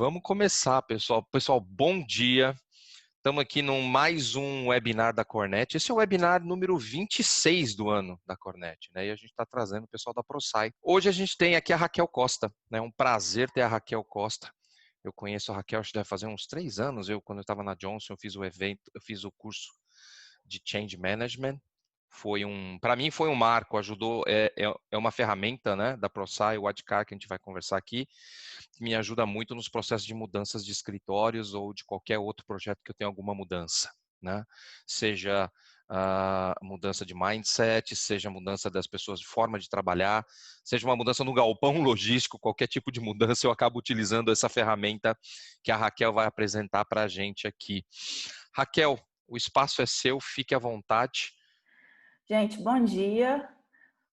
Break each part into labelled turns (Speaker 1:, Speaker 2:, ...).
Speaker 1: Vamos começar, pessoal. Pessoal, bom dia. Estamos aqui num mais um webinar da Cornet. Esse é o webinar número 26 do ano da Cornet, né? E a gente está trazendo o pessoal da ProSci. Hoje a gente tem aqui a Raquel Costa, né? É um prazer ter a Raquel Costa. Eu conheço a Raquel, acho que deve fazer uns 3 anos. Quando eu estava na Johnson, eu fiz o evento, eu fiz o curso de Change Management. Para mim foi um marco, ajudou, é uma ferramenta, né, da ProSci, o ADKAR, que a gente vai conversar aqui, que me ajuda muito nos processos de mudanças de escritórios ou de qualquer outro projeto que eu tenha alguma mudança, né? Seja a mudança de mindset, seja a mudança das pessoas de forma de trabalhar, seja uma mudança no galpão logístico, qualquer tipo de mudança, eu acabo utilizando essa ferramenta que a Raquel vai apresentar para a gente aqui. Raquel, o espaço é seu, fique à vontade.
Speaker 2: Gente, bom dia.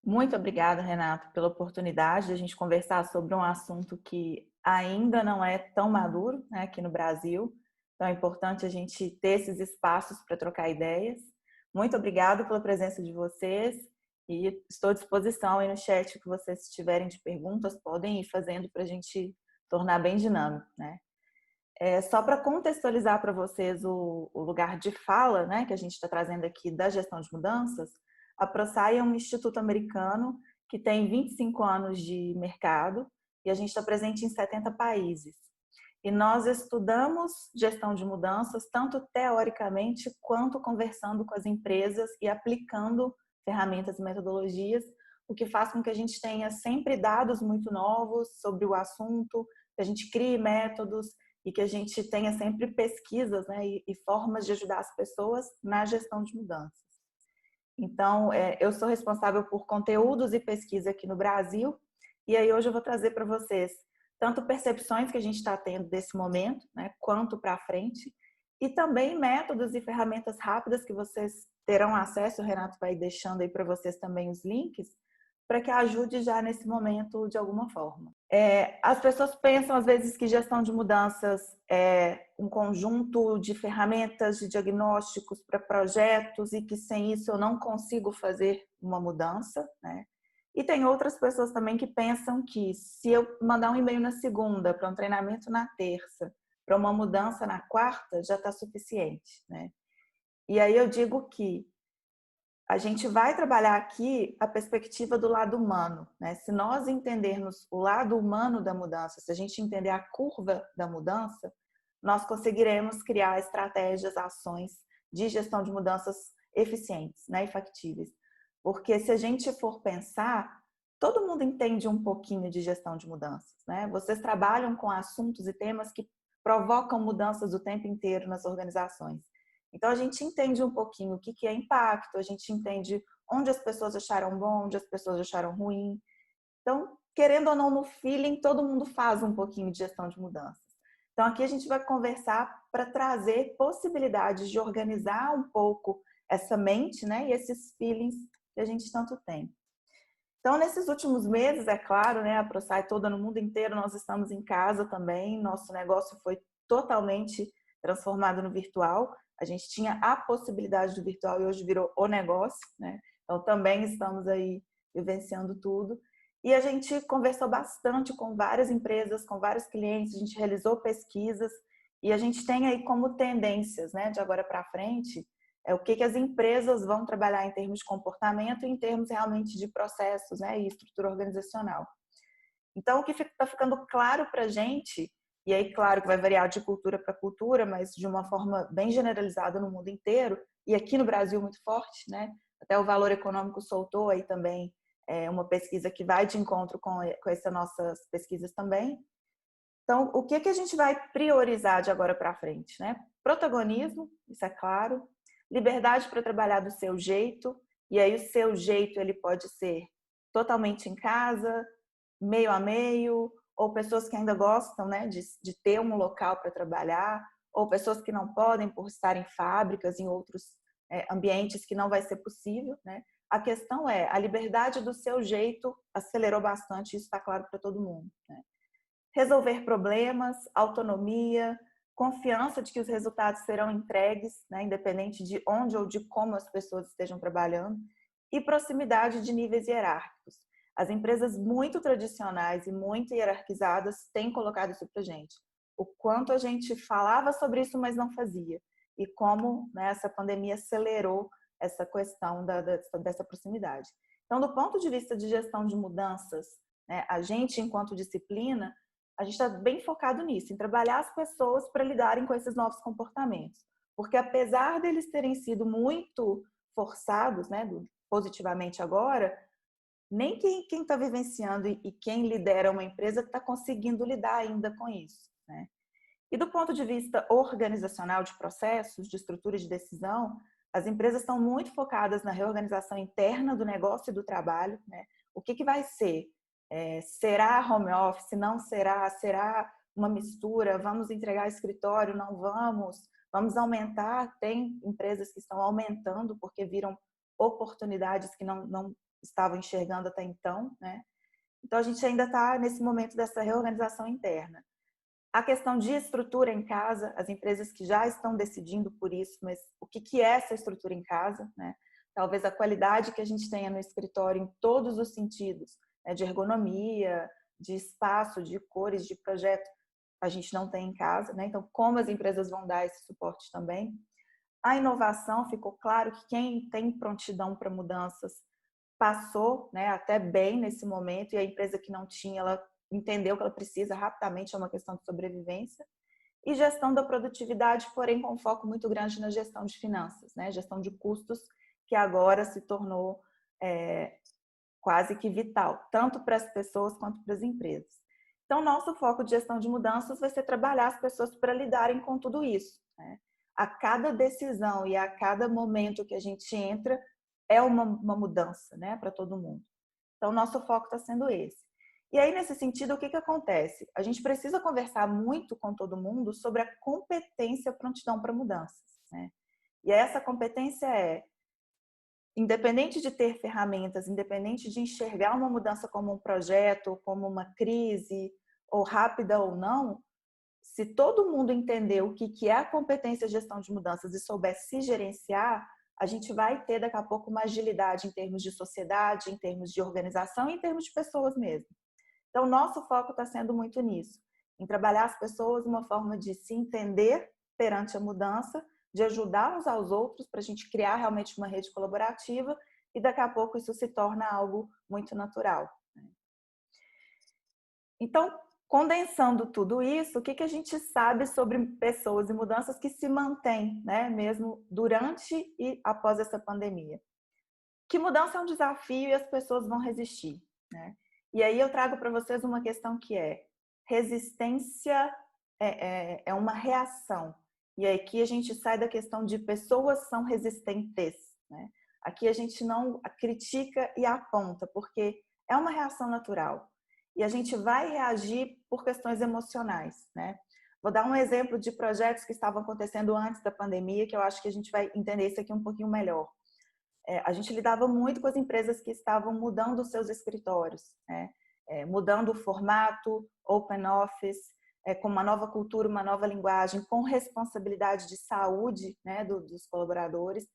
Speaker 2: Muito obrigada, Renato, pela oportunidade de a gente conversar sobre um assunto que ainda não é tão maduro, né, aqui no Brasil. Então é importante a gente ter esses espaços para trocar ideias. Muito obrigada pela presença de vocês e estou à disposição aí no chat que vocês tiverem de perguntas, podem ir fazendo para a gente tornar bem dinâmico, né? Só para contextualizar para vocês o lugar de fala, né, que a gente está trazendo aqui da gestão de mudanças, a ProSci é um instituto americano que tem 25 anos de mercado e a gente está presente em 70 países. E nós estudamos gestão de mudanças tanto teoricamente quanto conversando com as empresas e aplicando ferramentas e metodologias, o que faz com que a gente tenha sempre dados muito novos sobre o assunto, que a gente crie métodos e que a gente tenha sempre pesquisas, né, e formas de ajudar as pessoas na gestão de mudanças. Então, eu sou responsável por conteúdos e pesquisa aqui no Brasil, e aí hoje eu vou trazer para vocês tanto percepções que a gente está tendo desse momento, né, quanto para frente, e também métodos e ferramentas rápidas que vocês terão acesso, o Renato vai deixando aí para vocês também os links, para que ajude já nesse momento de alguma forma. As pessoas pensam às vezes que gestão de mudanças é um conjunto de ferramentas de diagnósticos para projetos e que sem isso eu não consigo fazer uma mudança, né? E tem outras pessoas também que pensam que se eu mandar um e-mail na segunda, para um treinamento na terça, para uma mudança na quarta, já está suficiente, né? E aí eu digo que a gente vai trabalhar aqui a perspectiva do lado humano, né? Se nós entendermos o lado humano da mudança, se a gente entender a curva da mudança, nós conseguiremos criar estratégias, ações de gestão de mudanças eficientes, né, e factíveis. Porque se a gente for pensar, todo mundo entende um pouquinho de gestão de mudanças, né? Vocês trabalham com assuntos e temas que provocam mudanças o tempo inteiro nas organizações. Então, a gente entende um pouquinho o que é impacto, a gente entende onde as pessoas acharam bom, onde as pessoas acharam ruim. Então, querendo ou não, no feeling, todo mundo faz um pouquinho de gestão de mudanças. Então, aqui a gente vai conversar para trazer possibilidades de organizar um pouco essa mente, né, e esses feelings que a gente tanto tem. Então, nesses últimos meses, é claro, né, a ProSci toda no mundo inteiro, nós estamos em casa também, nosso negócio foi totalmente transformado no virtual. A gente tinha a possibilidade do virtual e hoje virou o negócio, né? Então, também estamos aí vivenciando tudo. E a gente conversou bastante com várias empresas, com vários clientes, a gente realizou pesquisas e a gente tem aí como tendências, né, de agora para frente, o que as empresas vão trabalhar em termos de comportamento e em termos realmente de processos, né, e estrutura organizacional. Então, o que está ficando claro para a gente, e aí claro que vai variar de cultura para cultura, mas de uma forma bem generalizada no mundo inteiro, e aqui no Brasil muito forte, né? Até o Valor Econômico soltou aí também uma pesquisa que vai de encontro com essas nossas pesquisas também. Então, o que a gente vai priorizar de agora para frente, né? Protagonismo, isso é claro, liberdade para trabalhar do seu jeito, e aí o seu jeito ele pode ser totalmente em casa, meio a meio, ou pessoas que ainda gostam, né, de ter um local para trabalhar, ou pessoas que não podem por estar em fábricas, em outros ambientes que não vai ser possível, né? A questão é, a liberdade do seu jeito acelerou bastante, isso está claro para todo mundo, né? Resolver problemas, autonomia, confiança de que os resultados serão entregues, né, independente de onde ou de como as pessoas estejam trabalhando, e proximidade de níveis hierárquicos. As empresas muito tradicionais e muito hierarquizadas têm colocado isso para a gente. o quanto a gente falava sobre isso, mas não fazia. E como, né, essa pandemia acelerou essa questão dessa proximidade. Então, do ponto de vista de gestão de mudanças, né, a gente, enquanto disciplina, a gente está bem focado nisso, em trabalhar as pessoas para lidarem com esses novos comportamentos. Porque apesar deles terem sido muito forçados, né, positivamente agora, nem quem está vivenciando e quem lidera uma empresa está conseguindo lidar ainda com isso, né? E do ponto de vista organizacional de processos, de estrutura de decisão, as empresas estão muito focadas na reorganização interna do negócio e do trabalho, né? O que vai ser? Será home office? Não será? Será uma mistura? Vamos entregar escritório? Não vamos? Vamos aumentar? Tem empresas que estão aumentando porque viram oportunidades que não estavam enxergando até então, né? Então, a gente ainda está nesse momento dessa reorganização interna. A questão de estrutura em casa, as empresas que já estão decidindo por isso, mas o que é essa estrutura em casa, né? Talvez a qualidade que a gente tenha no escritório em todos os sentidos, né? De ergonomia, de espaço, de cores, de projeto, a gente não tem em casa, né? Então, como as empresas vão dar esse suporte também? A inovação, ficou claro que quem tem prontidão para mudanças passou, né, até bem nesse momento, e a empresa que não tinha, ela entendeu que ela precisa rapidamente, é uma questão de sobrevivência. E gestão da produtividade, porém com foco muito grande na gestão de finanças, né, gestão de custos, que agora se tornou quase que vital, tanto para as pessoas quanto para as empresas. Então, nosso foco de gestão de mudanças vai ser trabalhar as pessoas para lidarem com tudo isso, né? A cada decisão e a cada momento que a gente entra, é uma mudança, né, para todo mundo. Então, nosso foco está sendo esse. E aí, nesse sentido, o que acontece? A gente precisa conversar muito com todo mundo sobre a competência prontidão para mudanças, né? E essa competência independente de ter ferramentas, independente de enxergar uma mudança como um projeto, como uma crise, ou rápida ou não, se todo mundo entender o que é a competência de gestão de mudanças e souber se gerenciar, a gente vai ter daqui a pouco uma agilidade em termos de sociedade, em termos de organização e em termos de pessoas mesmo. Então, nosso foco está sendo muito nisso, em trabalhar as pessoas de uma forma de se entender perante a mudança, de ajudar uns aos outros para a gente criar realmente uma rede colaborativa e daqui a pouco isso se torna algo muito natural. Então, condensando tudo isso, o que a gente sabe sobre pessoas e mudanças que se mantêm, né, mesmo durante e após essa pandemia? Que mudança é um desafio e as pessoas vão resistir, né? E aí eu trago para vocês uma questão que resistência é uma reação. E aqui a gente sai da questão de pessoas são resistentes, né? Aqui a gente não critica e aponta, porque é uma reação natural. E a gente vai reagir por questões emocionais, né? Vou dar um exemplo de projetos que estavam acontecendo antes da pandemia, que eu acho que a gente vai entender isso aqui um pouquinho melhor. A gente lidava muito com as empresas que estavam mudando os seus escritórios, né? Mudando o formato, open office, com uma nova cultura, uma nova linguagem, com responsabilidade de saúde, né, dos colaboradores.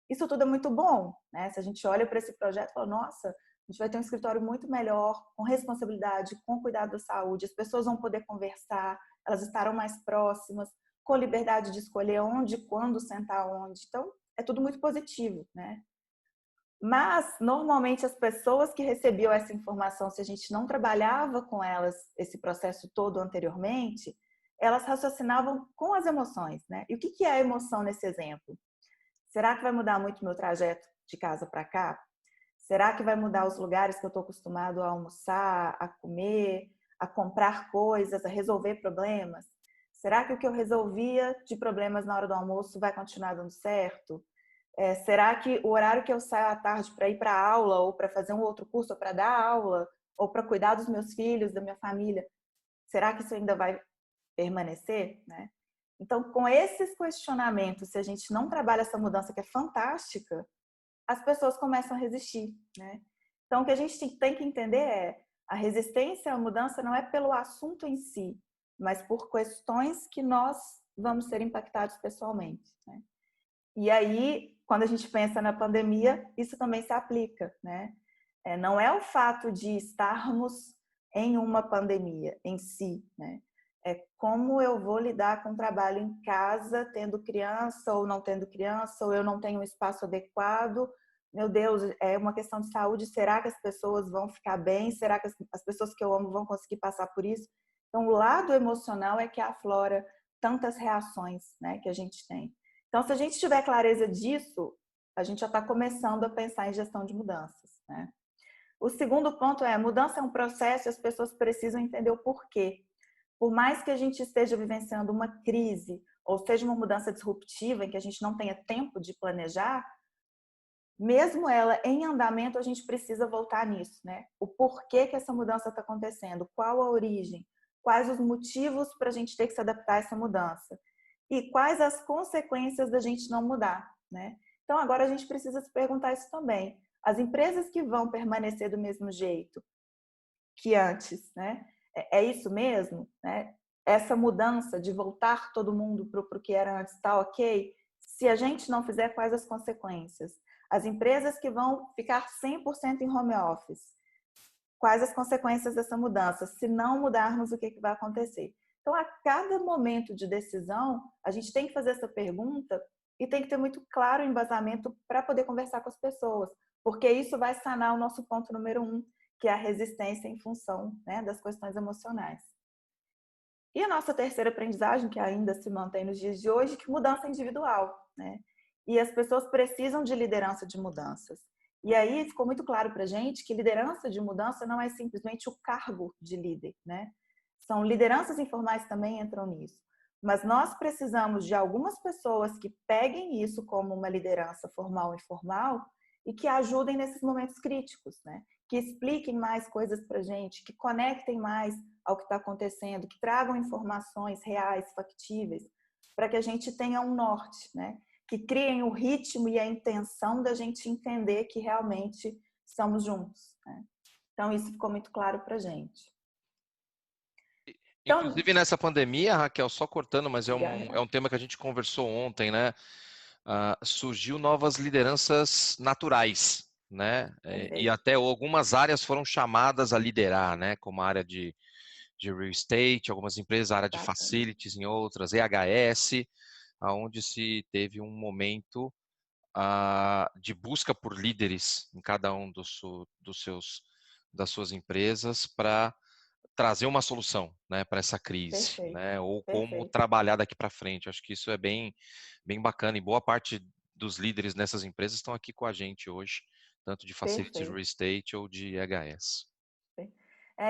Speaker 2: Isso tudo é muito bom, né? Se a gente olha para esse projeto e fala, nossa, a gente vai ter um escritório muito melhor, com responsabilidade, com cuidado da saúde, as pessoas vão poder conversar, elas estarão mais próximas, com liberdade de escolher onde, quando sentar onde. Então, é tudo muito positivo, né? Mas, normalmente, as pessoas que recebiam essa informação, se a gente não trabalhava com elas esse processo todo anteriormente, elas raciocinavam com as emoções, né? E o que é a emoção nesse exemplo? Será que vai mudar muito o meu trajeto de casa para cá? Será que vai mudar os lugares que eu estou acostumado a almoçar, a comer, a comprar coisas, a resolver problemas? Será que o que eu resolvia de problemas na hora do almoço vai continuar dando certo? Será que o horário que eu saio à tarde para ir para a aula, ou para fazer um outro curso, ou para dar aula, ou para cuidar dos meus filhos, da minha família, será que isso ainda vai permanecer, né? Então, com esses questionamentos, se a gente não trabalha essa mudança que é fantástica, as pessoas começam a resistir, né? Então, o que a gente tem que entender a resistência à mudança não é pelo assunto em si, mas por questões que nós vamos ser impactados pessoalmente, né? E aí, quando a gente pensa na pandemia, isso também se aplica, né? Não é o fato de estarmos em uma pandemia em si, né? É como eu vou lidar com o trabalho em casa, tendo criança ou não tendo criança, ou eu não tenho um espaço adequado. Meu Deus, é uma questão de saúde. Será que as pessoas vão ficar bem? Será que as pessoas que eu amo vão conseguir passar por isso? Então, o lado emocional é que aflora tantas reações, né, que a gente tem. Então, se a gente tiver clareza disso, a gente já está começando a pensar em gestão de mudanças, né? O segundo ponto é, mudança é um processo e as pessoas precisam entender o porquê. Por mais que a gente esteja vivenciando uma crise ou seja uma mudança disruptiva em que a gente não tenha tempo de planejar, mesmo ela em andamento, a gente precisa voltar nisso, né? O porquê que essa mudança está acontecendo, qual a origem, quais os motivos para a gente ter que se adaptar a essa mudança e quais as consequências da gente não mudar, né? Então agora a gente precisa se perguntar isso também. As empresas que vão permanecer do mesmo jeito que antes, né? É isso mesmo, né? Essa mudança de voltar todo mundo para o que era antes, tá ok? Se a gente não fizer, quais as consequências? As empresas que vão ficar 100% em home office, quais as consequências dessa mudança? Se não mudarmos, o que vai acontecer? Então, a cada momento de decisão, a gente tem que fazer essa pergunta e tem que ter muito claro o embasamento para poder conversar com as pessoas, porque isso vai sanar o nosso ponto número 1, que é a resistência em função, né, das questões emocionais. E a nossa terceira aprendizagem, que ainda se mantém nos dias de hoje, que mudança individual, né? E as pessoas precisam de liderança de mudanças. E aí ficou muito claro para a gente que liderança de mudança não é simplesmente o cargo de líder, né? São lideranças informais também entram nisso. Mas nós precisamos de algumas pessoas que peguem isso como uma liderança formal e informal e que ajudem nesses momentos críticos, né? Que expliquem mais coisas para a gente, que conectem mais ao que está acontecendo, que tragam informações reais, factíveis, para que a gente tenha um norte, né? Que criem o ritmo e a intenção da gente entender que realmente estamos juntos, né? Então, isso ficou muito claro para a gente. Então,
Speaker 1: Inclusive nessa pandemia, Raquel, só cortando, mas é
Speaker 2: obrigada.
Speaker 1: um tema que a gente conversou ontem, né? Surgiu novas lideranças naturais, né? E
Speaker 2: Perfeito.
Speaker 1: até algumas áreas foram chamadas a liderar, né? Como a área de real estate, algumas empresas, a área de
Speaker 2: Bacana.
Speaker 1: facilities em outras, EHS, aonde se teve um momento de busca por líderes em cada um das suas empresas para trazer uma solução, né, para essa crise,
Speaker 2: Perfeito.
Speaker 1: né, ou como
Speaker 2: Perfeito.
Speaker 1: trabalhar daqui para frente. Acho que isso é bem bacana e boa parte dos líderes nessas empresas estão aqui com a gente hoje, tanto de facilities real
Speaker 2: Perfeito.
Speaker 1: estate ou de EHS.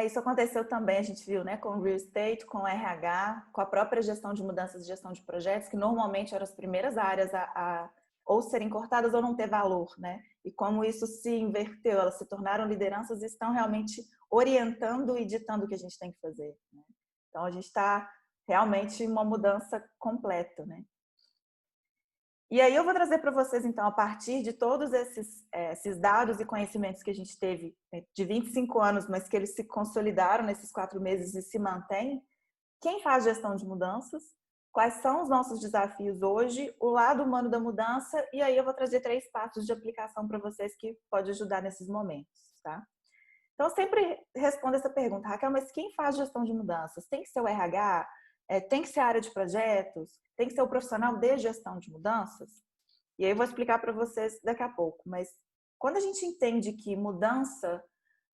Speaker 2: Isso aconteceu também, a gente viu, né, com o real estate, com o RH, com a própria gestão de mudanças e gestão de projetos, que normalmente eram as primeiras áreas a ou serem cortadas ou não ter valor, né? E como isso se inverteu, elas se tornaram lideranças e estão realmente orientando e ditando o que a gente tem que fazer, né? Então a gente está realmente em uma mudança completa, né? E aí eu vou trazer para vocês, então, a partir de todos esses dados e conhecimentos que a gente teve de 25 anos, mas que eles se consolidaram nesses 4 meses e se mantêm, quem faz gestão de mudanças, quais são os nossos desafios hoje, o lado humano da mudança, e aí eu vou trazer 3 passos de aplicação para vocês que pode ajudar nesses momentos, tá? Então, eu sempre respondo essa pergunta, Raquel, mas quem faz gestão de mudanças? Tem que ser o RH? Tem que ser a área de projetos? Tem que ser o profissional de gestão de mudanças? E aí eu vou explicar para vocês daqui a pouco. Mas quando a gente entende que mudança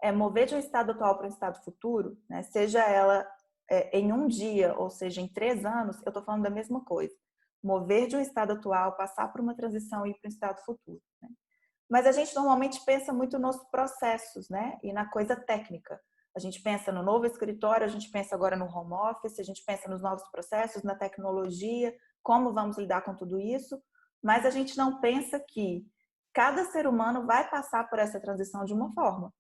Speaker 2: é mover de um estado atual para um estado futuro, né, seja ela em um dia ou seja em 3 anos, eu estou falando da mesma coisa. Mover de um estado atual, passar por uma transição e ir para um estado futuro, né? Mas a gente normalmente pensa muito nos processos, né? E na coisa técnica. A gente pensa no novo escritório, a gente pensa agora no home office, a gente pensa nos novos processos, na tecnologia, como vamos lidar com tudo isso, mas a gente não pensa que cada ser humano vai passar por essa transição de uma forma.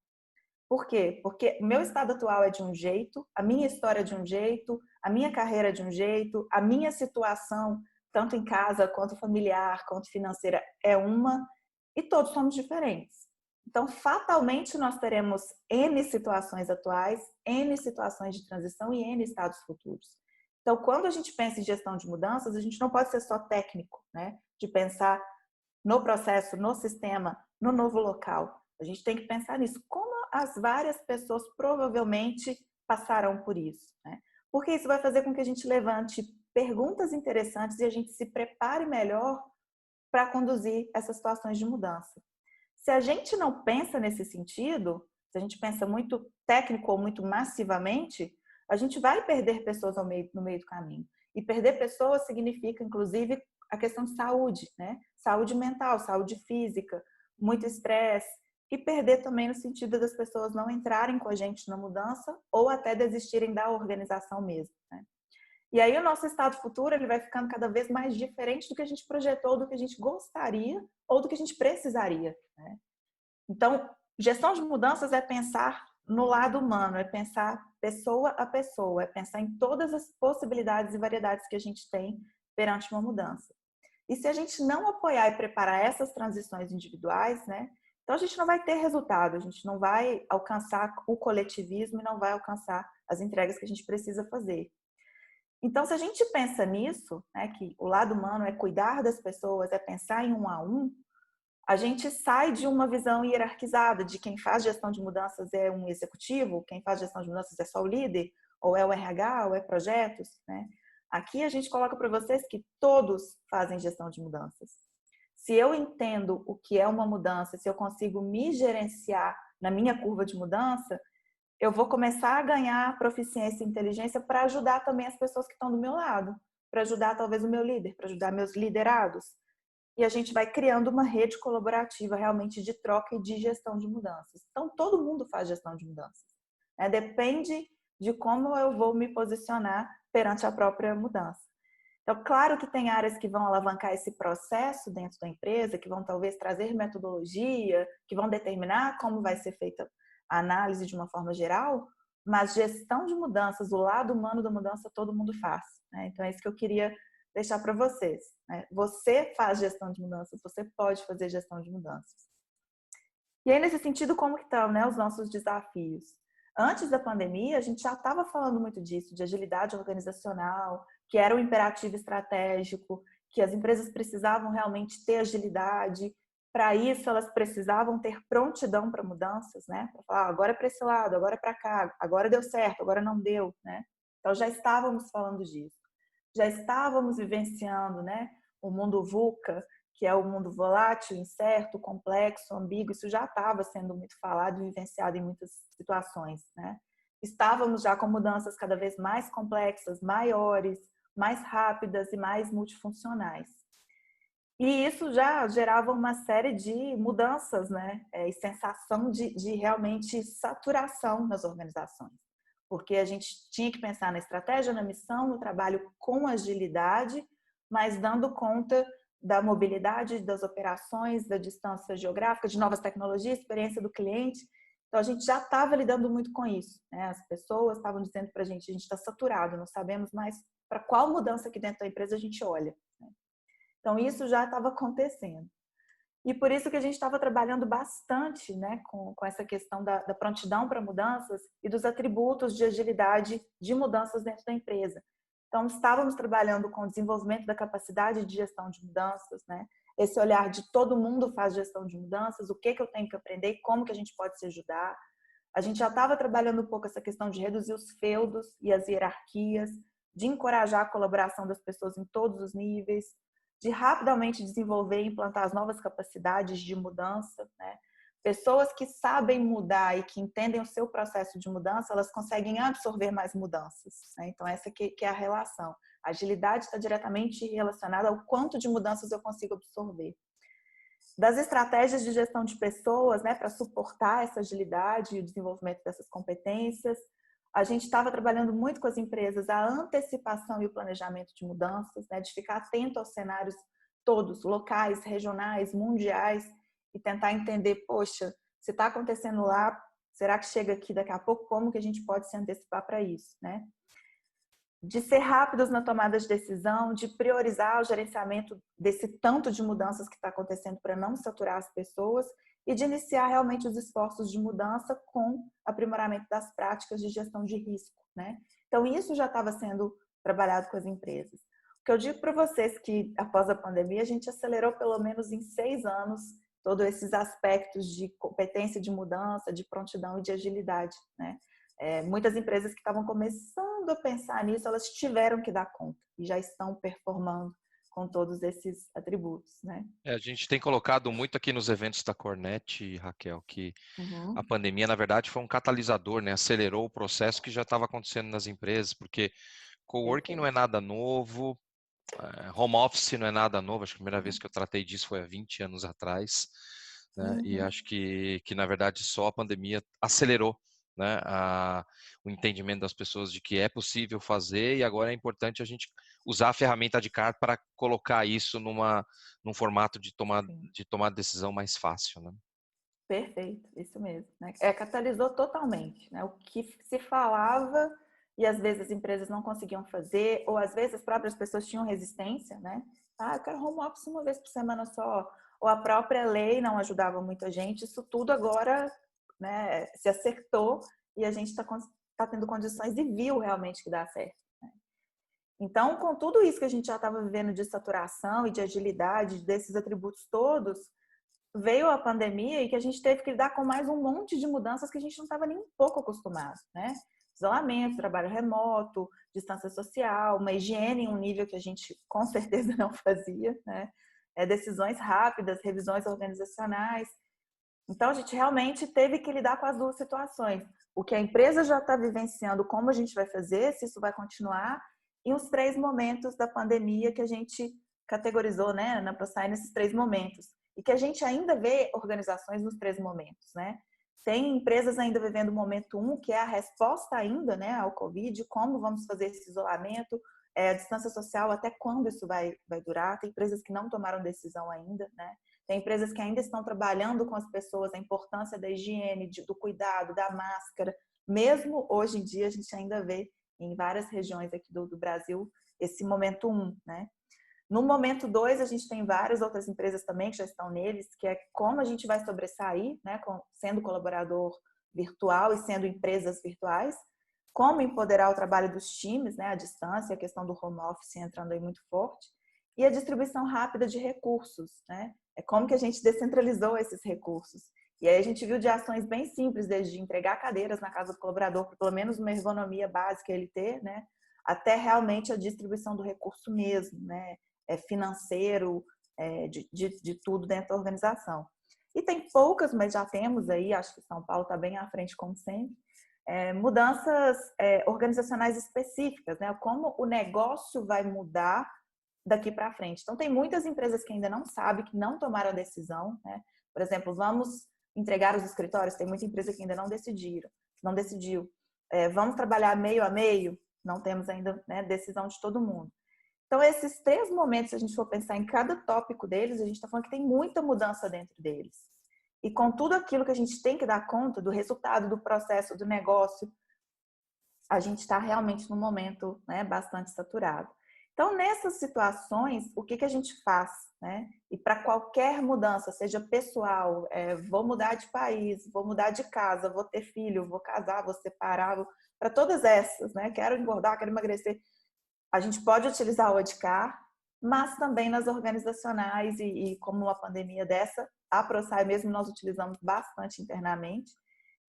Speaker 2: Por quê? Porque o meu estado atual é de um jeito, a minha história é de um jeito, a minha carreira é de um jeito, a minha situação, tanto em casa quanto familiar, quanto financeira, é uma, e todos somos diferentes. Então, fatalmente, nós teremos N situações atuais, N situações de transição e N estados futuros. Então, quando a gente pensa em gestão de mudanças, a gente não pode ser só técnico, né? De pensar no processo, no sistema, no novo local. A gente tem que pensar nisso. Como as várias pessoas provavelmente passarão por isso, né? porque isso vai fazer com que a gente levante perguntas interessantes e a gente se prepare melhor para conduzir essas situações de mudança. Se a gente não pensa nesse sentido, se a gente pensa muito técnico ou muito massivamente, a gente vai perder pessoas no meio do caminho. E perder pessoas significa, inclusive, a questão de saúde, né? Saúde mental, saúde física, muito estresse. E perder também no sentido das pessoas não entrarem com a gente na mudança ou até desistirem da organização mesmo, né? E aí o nosso estado futuro ele vai ficando cada vez mais diferente do que a gente projetou, do que a gente gostaria ou do que a gente precisaria, né? Então, gestão de mudanças é pensar no lado humano, é pensar pessoa a pessoa, é pensar em todas as possibilidades e variedades que a gente tem perante uma mudança. E se a gente não apoiar e preparar essas transições individuais, né, então a gente não vai ter resultado, a gente não vai alcançar o coletivismo e não vai alcançar as entregas que a gente precisa fazer. Então, se a gente pensa nisso, né, que o lado humano é cuidar das pessoas, é pensar em um a um, a gente sai de uma visão hierarquizada de quem faz gestão de mudanças é um executivo, quem faz gestão de mudanças é só o líder, ou é o RH, ou é projetos, né? Aqui a gente coloca para vocês que todos fazem gestão de mudanças. Se eu entendo o que é uma mudança, se eu consigo me gerenciar na minha curva de mudança, eu vou começar a ganhar proficiência e inteligência para ajudar também as pessoas que estão do meu lado, para ajudar talvez o meu líder, para ajudar meus liderados. E a gente vai criando uma rede colaborativa realmente de troca e de gestão de mudanças. Então, todo mundo faz gestão de mudanças, né? Depende de como eu vou me posicionar perante a própria mudança. Então, claro que tem áreas que vão alavancar esse processo dentro da empresa, que vão talvez trazer metodologia, que vão determinar como vai ser feita a análise de uma forma geral, mas gestão de mudanças, o lado humano da mudança, todo mundo faz, né? Então, é isso que eu queria deixar para vocês, né? Você faz gestão de mudanças, você pode fazer gestão de mudanças. E aí, nesse sentido, como que estão, né, os nossos desafios? Antes da pandemia, a gente já estava falando muito disso, de agilidade organizacional, que era um imperativo estratégico, que as empresas precisavam realmente ter agilidade. Para isso, elas precisavam ter prontidão para mudanças, né? Para falar, agora é para esse lado, agora é para cá, agora deu certo, agora não deu, né? Então, já estávamos falando disso. Já estávamos vivenciando, né, o mundo VUCA, que é o mundo volátil, incerto, complexo, ambíguo, isso já estava sendo muito falado e vivenciado em muitas situações, né? Estávamos já com mudanças cada vez mais complexas, maiores, mais rápidas e mais multifuncionais. E isso já gerava uma série de mudanças, né? E sensação de realmente saturação nas organizações. Porque a gente tinha que pensar na estratégia, na missão, no trabalho com agilidade, mas dando conta da mobilidade, das operações, da distância geográfica, de novas tecnologias, experiência do cliente. Então, a gente já estava lidando muito com isso, né? As pessoas estavam dizendo para a gente está saturado, não sabemos mais para qual mudança aqui dentro da empresa a gente olha, né? Então, isso já estava acontecendo. E por isso que a gente estava trabalhando bastante, né, com essa questão da prontidão para mudanças e dos atributos de agilidade de mudanças dentro da empresa. Então, estávamos trabalhando com o desenvolvimento da capacidade de gestão de mudanças, né? Esse olhar de todo mundo faz gestão de mudanças, o que eu tenho que aprender, como que a gente pode se ajudar. A gente já estava trabalhando um pouco essa questão de reduzir os feudos e as hierarquias, de encorajar a colaboração das pessoas em todos os níveis, de rapidamente desenvolver e implantar as novas capacidades de mudança, né? Pessoas que sabem mudar e que entendem o seu processo de mudança, elas conseguem absorver mais mudanças, né? Então, essa que é a relação. A agilidade está diretamente relacionada ao quanto de mudanças eu consigo absorver. Das estratégias de gestão de pessoas, né, para suportar essa agilidade e o desenvolvimento dessas competências, a gente estava trabalhando muito com as empresas a antecipação e o planejamento de mudanças, né, de ficar atento aos cenários todos, locais, regionais, mundiais, e tentar entender, poxa, se está acontecendo lá, será que chega aqui daqui a pouco? Como que a gente pode se antecipar para isso, né? De ser rápidos na tomada de decisão, de priorizar o gerenciamento desse tanto de mudanças que está acontecendo para não saturar as pessoas e de iniciar realmente os esforços de mudança com aprimoramento das práticas de gestão de risco, né? Então, isso já estava sendo trabalhado com as empresas. O que eu digo para vocês que, após a pandemia, a gente acelerou pelo menos em 6 anos todos esses aspectos de competência de mudança, de prontidão e de agilidade, né? Muitas empresas que estavam começando a pensar nisso, elas tiveram que dar conta e já estão performando com todos esses atributos, né?
Speaker 1: A gente tem colocado muito aqui nos eventos da Cornet, Raquel, que a
Speaker 2: Uhum.
Speaker 1: pandemia, na verdade, foi um catalisador, né? Acelerou o processo que já estava acontecendo nas empresas, porque coworking não
Speaker 2: Perfeito.
Speaker 1: é nada novo, home office não é nada novo. Acho que a primeira vez que eu tratei disso foi há 20 anos atrás, né? E
Speaker 2: Uhum.
Speaker 1: acho que na verdade, só a pandemia acelerou, né, o entendimento das pessoas de que é possível fazer, e agora é importante a gente usar a ferramenta de CAR para colocar isso num formato
Speaker 2: Sim.
Speaker 1: de tomar decisão mais fácil, né?
Speaker 2: Perfeito, isso mesmo, né? Catalisou totalmente, né? O que se falava e às vezes as empresas não conseguiam fazer, ou às vezes as próprias pessoas tinham resistência, né? Ah, eu quero home office uma vez por semana só, ou a própria lei não ajudava muita gente. Isso tudo agora, né, se acertou e a gente está tendo condições e viu realmente que dá certo. Então, com tudo isso que a gente já estava vivendo de saturação e de agilidade, desses atributos todos, veio a pandemia e que a gente teve que lidar com mais um monte de mudanças que a gente não estava nem um pouco acostumado, né? Isolamento, trabalho remoto, distância social, uma higiene em um nível que a gente com certeza não fazia, né? Decisões rápidas, revisões organizacionais. Então, a gente realmente teve que lidar com as duas situações. O que a empresa já está vivenciando, como a gente vai fazer, se isso vai continuar, e os 3 momentos da pandemia que a gente categorizou, né, na ProSci nesses 3 momentos. E que a gente ainda vê organizações nos 3 momentos, né? Tem empresas ainda vivendo o momento 1, que é a resposta ainda, né, ao Covid, como vamos fazer esse isolamento, a distância social, até quando isso vai durar. Tem empresas que não tomaram decisão ainda, né? Tem empresas que ainda estão trabalhando com as pessoas a importância da higiene, do cuidado, da máscara. Mesmo hoje em dia, a gente ainda vê em várias regiões aqui do Brasil esse momento 1, né? No momento 2, a gente tem várias outras empresas também que já estão neles, que é como a gente vai sobressair, né, sendo colaborador virtual e sendo empresas virtuais, como empoderar o trabalho dos times, né, à distância, a questão do home office entrando aí muito forte, e a distribuição rápida de recursos, né? É como que a gente descentralizou esses recursos. E aí a gente viu de ações bem simples, desde entregar cadeiras na casa do colaborador, para pelo menos uma ergonomia básica ele ter, né? Até realmente a distribuição do recurso mesmo, né? Financeiro, de tudo dentro da organização. E tem poucas, mas já temos aí, acho que São Paulo está bem à frente, como sempre, mudanças organizacionais específicas, né? Como o negócio vai mudar daqui para frente. Então, tem muitas empresas que ainda não sabem, que não tomaram a decisão, né? Por exemplo, vamos entregar os escritórios, tem muita empresa que ainda não decidiu. Vamos trabalhar meio a meio, não temos ainda, né, decisão de todo mundo. Então, esses 3 momentos, se a gente for pensar em cada tópico deles, a gente está falando que tem muita mudança dentro deles. E com tudo aquilo que a gente tem que dar conta do resultado, do processo, do negócio, a gente está realmente num momento, né, bastante saturado. Então, nessas situações, o que a gente faz, né? E para qualquer mudança, seja pessoal, vou mudar de país, vou mudar de casa, vou ter filho, vou casar, vou separar, para todas essas, né? Quero engordar, quero emagrecer. A gente pode utilizar o ODCAR, mas também nas organizacionais e como uma pandemia dessa, a ProSci mesmo nós utilizamos bastante internamente,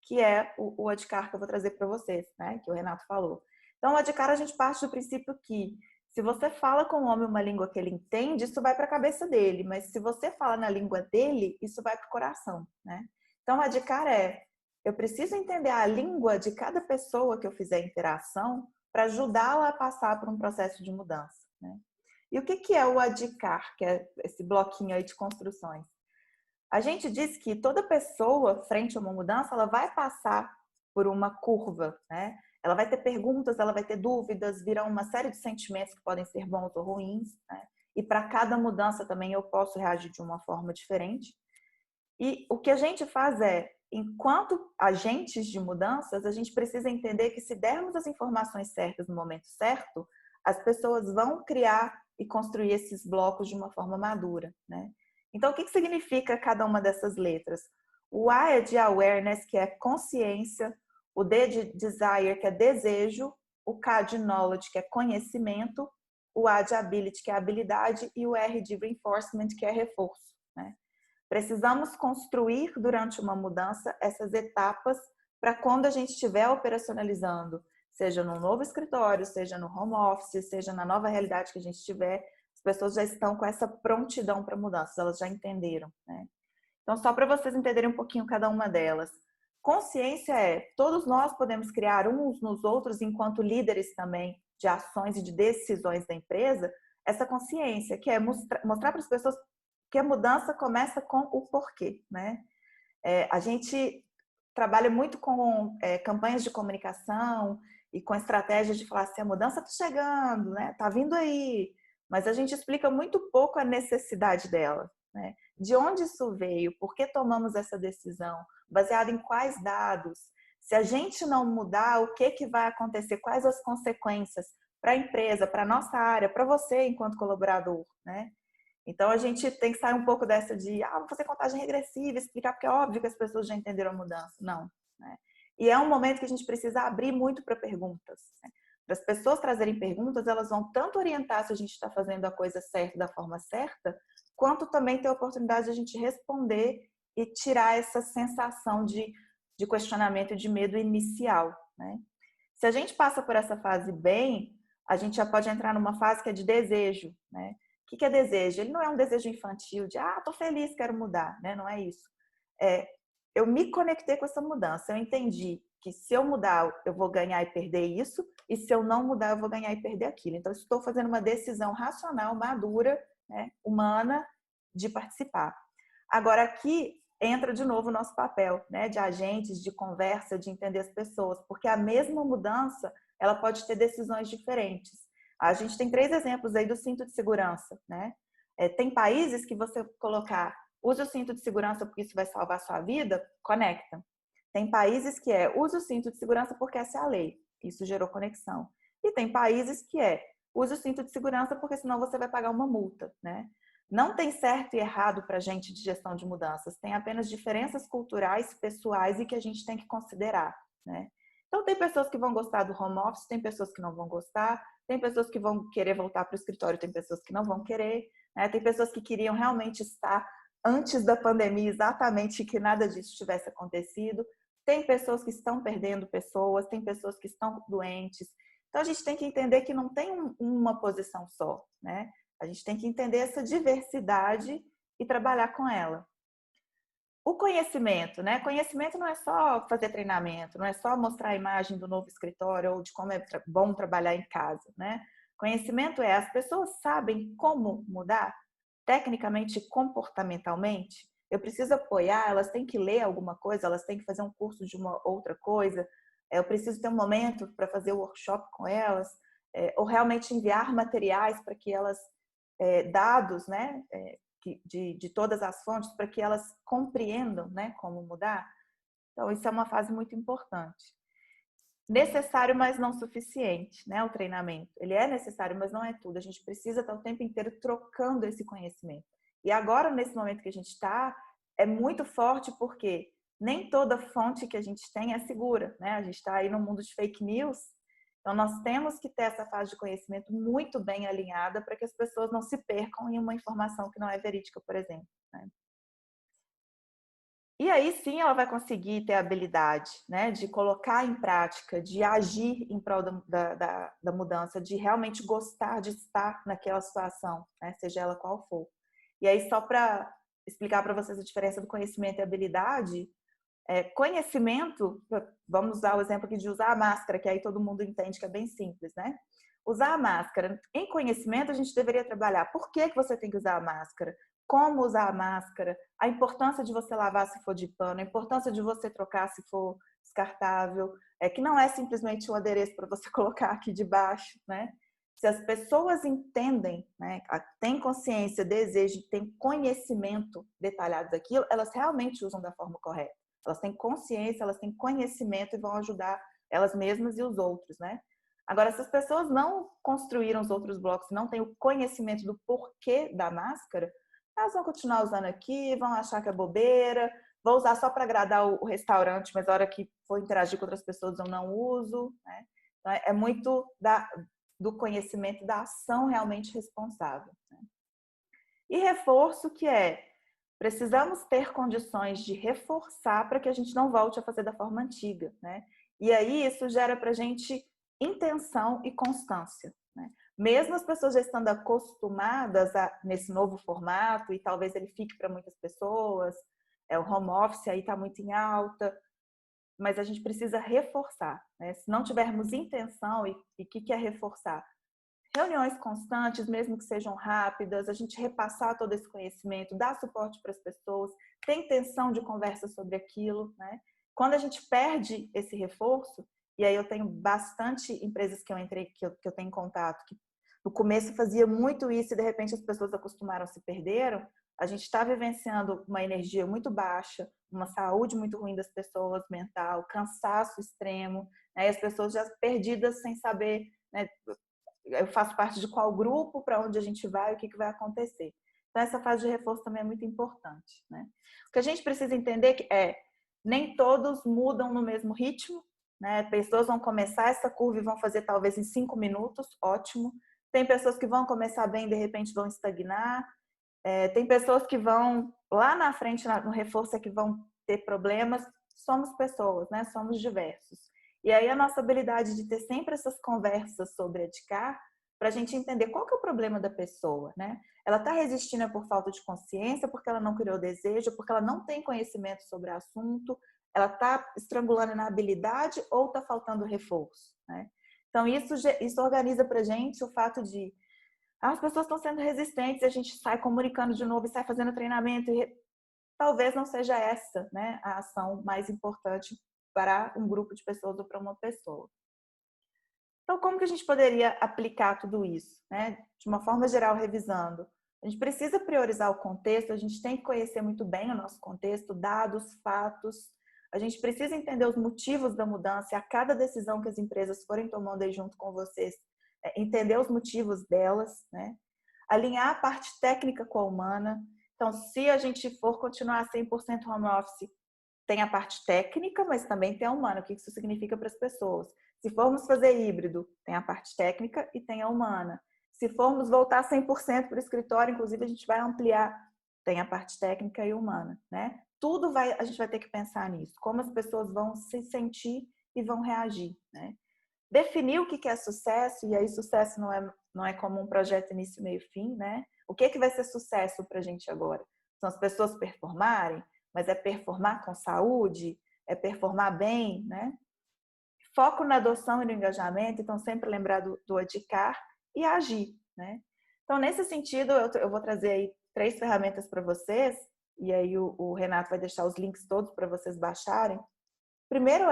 Speaker 2: que é o ODCAR que eu vou trazer para vocês, né? Que o Renato falou. Então, o ODCAR a gente parte do princípio que se você fala com o homem uma língua que ele entende, isso vai para a cabeça dele, mas se você fala na língua dele, isso vai para o coração, né? Então, o ODCAR eu preciso entender a língua de cada pessoa que eu fizer interação para ajudá-la a passar por um processo de mudança, né? E o que é o ADCAR, que é esse bloquinho aí de construções? A gente diz que toda pessoa, frente a uma mudança, ela vai passar por uma curva, né? Ela vai ter perguntas, ela vai ter dúvidas, virão uma série de sentimentos que podem ser bons ou ruins, né? E para cada mudança também eu posso reagir de uma forma diferente. E o que a gente faz enquanto agentes de mudanças, a gente precisa entender que se dermos as informações certas no momento certo, as pessoas vão criar e construir esses blocos de uma forma madura, né? Então, o que significa cada uma dessas letras? O A é de awareness, que é consciência, o D de desire, que é desejo, o K de knowledge, que é conhecimento, o A de ability, que é habilidade, e o R de reinforcement, que é reforço, né? Precisamos construir durante uma mudança essas etapas para quando a gente estiver operacionalizando, seja no novo escritório, seja no home office, seja na nova realidade que a gente tiver, as pessoas já estão com essa prontidão para mudanças, elas já entenderam, né? Então, só para vocês entenderem um pouquinho cada uma delas. Consciência é, todos nós podemos criar uns nos outros, enquanto líderes também de ações e de decisões da empresa, essa consciência, que é mostrar para as pessoas que a mudança começa com o porquê, né? A gente trabalha muito com campanhas de comunicação e com estratégias de falar assim, a mudança está chegando, né? Está vindo aí, mas a gente explica muito pouco a necessidade dela, né? De onde isso veio, por que tomamos essa decisão, baseado em quais dados, se a gente não mudar, o que vai acontecer, quais as consequências para a empresa, para a nossa área, para você enquanto colaborador, né? Então a gente tem que sair um pouco dessa de, vou fazer contagem regressiva, explicar, porque é óbvio que as pessoas já entenderam a mudança. Não, né? E é um momento que a gente precisa abrir muito para perguntas, né? Para as pessoas trazerem perguntas, elas vão tanto orientar se a gente está fazendo a coisa certa da forma certa, quanto também ter a oportunidade de a gente responder e tirar essa sensação de questionamento e de medo inicial, né? Se a gente passa por essa fase bem, a gente já pode entrar numa fase que é de desejo, né? O que é desejo? Ele não é um desejo infantil de, tô feliz, quero mudar, né? Não é isso. Eu me conectei com essa mudança, eu entendi que se eu mudar, eu vou ganhar e perder isso, e se eu não mudar, eu vou ganhar e perder aquilo. Então, estou fazendo uma decisão racional, madura, né, humana, de participar. Agora, aqui entra de novo o nosso papel, né, de agentes, de conversa, de entender as pessoas, porque a mesma mudança, ela pode ter decisões diferentes. A gente tem 3 exemplos aí do cinto de segurança, né? Tem países que você colocar, use o cinto de segurança porque isso vai salvar a sua vida, conecta. Tem países que use o cinto de segurança porque essa é a lei, isso gerou conexão. E tem países que use o cinto de segurança porque senão você vai pagar uma multa, né? Não tem certo e errado para a gente de gestão de mudanças, tem apenas diferenças culturais, pessoais e que a gente tem que considerar, né? Então, tem pessoas que vão gostar do home office, tem pessoas que não vão gostar, tem pessoas que vão querer voltar para o escritório, tem pessoas que não vão querer, né? Tem pessoas que queriam realmente estar antes da pandemia, exatamente que nada disso tivesse acontecido. Tem pessoas que estão perdendo pessoas, tem pessoas que estão doentes. Então, a gente tem que entender que não tem uma posição só, né? A gente tem que entender essa diversidade e trabalhar com ela. O conhecimento, né? Conhecimento não é só fazer treinamento, não é só mostrar a imagem do novo escritório ou de como é bom trabalhar em casa, né? Conhecimento as pessoas sabem como mudar, tecnicamente e comportamentalmente. Eu preciso apoiar, elas têm que ler alguma coisa, elas têm que fazer um curso de uma outra coisa, eu preciso ter um momento para fazer o workshop com elas, ou realmente enviar materiais para que elas, dados, né? De todas as fontes para que elas compreendam, né, como mudar. Então, isso é uma fase muito importante. Necessário, mas não suficiente, né, o treinamento. Ele é necessário, mas não é tudo. A gente precisa estar o tempo inteiro trocando esse conhecimento. E agora, nesse momento que a gente está, é muito forte porque nem toda fonte que a gente tem é segura, né? A gente está aí no mundo de fake news. Então, nós temos que ter essa fase de conhecimento muito bem alinhada para que as pessoas não se percam em uma informação que não é verídica, por exemplo, né? E aí sim ela vai conseguir ter a habilidade, né, de colocar em prática, de agir em prol da mudança, de realmente gostar de estar naquela situação, né, seja ela qual for. E aí, só para explicar para vocês a diferença do conhecimento e habilidade, conhecimento, vamos usar o exemplo aqui de usar a máscara, que aí todo mundo entende que é bem simples, né? Usar a máscara. Em conhecimento, a gente deveria trabalhar por que você tem que usar a máscara, como usar a máscara, a importância de você lavar se for de pano, a importância de você trocar se for descartável, que não é simplesmente um adereço para você colocar aqui debaixo, né? Se as pessoas entendem, né, têm consciência, desejo, têm conhecimento detalhado daquilo, elas realmente usam da forma correta. Elas têm consciência, elas têm conhecimento e vão ajudar elas mesmas e os outros, né? Agora, se as pessoas não construíram os outros blocos, não têm o conhecimento do porquê da máscara, elas vão continuar usando aqui, vão achar que é bobeira, vou usar só para agradar o restaurante, mas a hora que for interagir com outras pessoas eu não uso, né? Então, é muito do conhecimento da ação realmente responsável, né? E reforço que precisamos ter condições de reforçar para que a gente não volte a fazer da forma antiga, né? E aí isso gera para a gente intenção e constância, né? Mesmo as pessoas já estando acostumadas nesse novo formato, e talvez ele fique para muitas pessoas, o home office aí está muito em alta, mas a gente precisa reforçar, né? Se não tivermos intenção, e o que é reforçar? Reuniões constantes, mesmo que sejam rápidas, a gente repassar todo esse conhecimento, dar suporte para as pessoas, ter intenção de conversa sobre aquilo, né? Quando a gente perde esse reforço, e aí eu tenho bastante empresas que eu entrei, que eu tenho contato, que no começo fazia muito isso e de repente as pessoas acostumaram, se perderam, a gente está vivenciando uma energia muito baixa, uma saúde muito ruim das pessoas, mental, cansaço extremo, né? E as pessoas já perdidas sem saber, né, eu faço parte de qual grupo, para onde a gente vai, o que vai acontecer. Então, essa fase de reforço também é muito importante, né? O que a gente precisa entender nem todos mudam no mesmo ritmo, né? Pessoas vão começar essa curva e vão fazer talvez em 5 minutos, ótimo. Tem pessoas que vão começar bem e de repente vão estagnar. Tem pessoas que vão lá na frente, no reforço, é que vão ter problemas. Somos pessoas, né? Somos diversos. E aí a nossa habilidade de ter sempre essas conversas sobre educar, para a gente entender qual que é o problema da pessoa, né? Ela está resistindo por falta de consciência, porque ela não criou desejo, porque ela não tem conhecimento sobre o assunto, ela está estrangulando na habilidade ou está faltando reforço, né? Então isso organiza para a gente o fato de as pessoas estão sendo resistentes, a gente sai comunicando de novo e sai fazendo treinamento e talvez não seja essa, né, a ação mais importante para um grupo de pessoas ou para uma pessoa. Então, como que a gente poderia aplicar tudo isso, né? De uma forma geral, revisando. A gente precisa priorizar o contexto, a gente tem que conhecer muito bem o nosso contexto, dados, fatos. A gente precisa entender os motivos da mudança e a cada decisão que as empresas forem tomando aí junto com vocês, entender os motivos delas, né? Alinhar a parte técnica com a humana. Então, se a gente for continuar 100% home office, tem a parte técnica, mas também tem a humana. O que isso significa para as pessoas? Se formos fazer híbrido, tem a parte técnica e tem a humana. Se formos voltar 100% para o escritório, inclusive a gente vai ampliar, tem a parte técnica e humana, né? A gente vai ter que pensar nisso. Como as pessoas vão se sentir e vão reagir, né? Definir o que é sucesso, e aí sucesso não é como um projeto início, meio, fim, né? O que vai ser sucesso para a gente agora? São as pessoas performarem, mas é performar com saúde, é performar bem, né? Foco na adoção e no engajamento, então sempre lembrar do adicar e agir, né? Então, nesse sentido, eu vou trazer aí 3 ferramentas para vocês, e aí o Renato vai deixar os links todos para vocês baixarem. Primeiro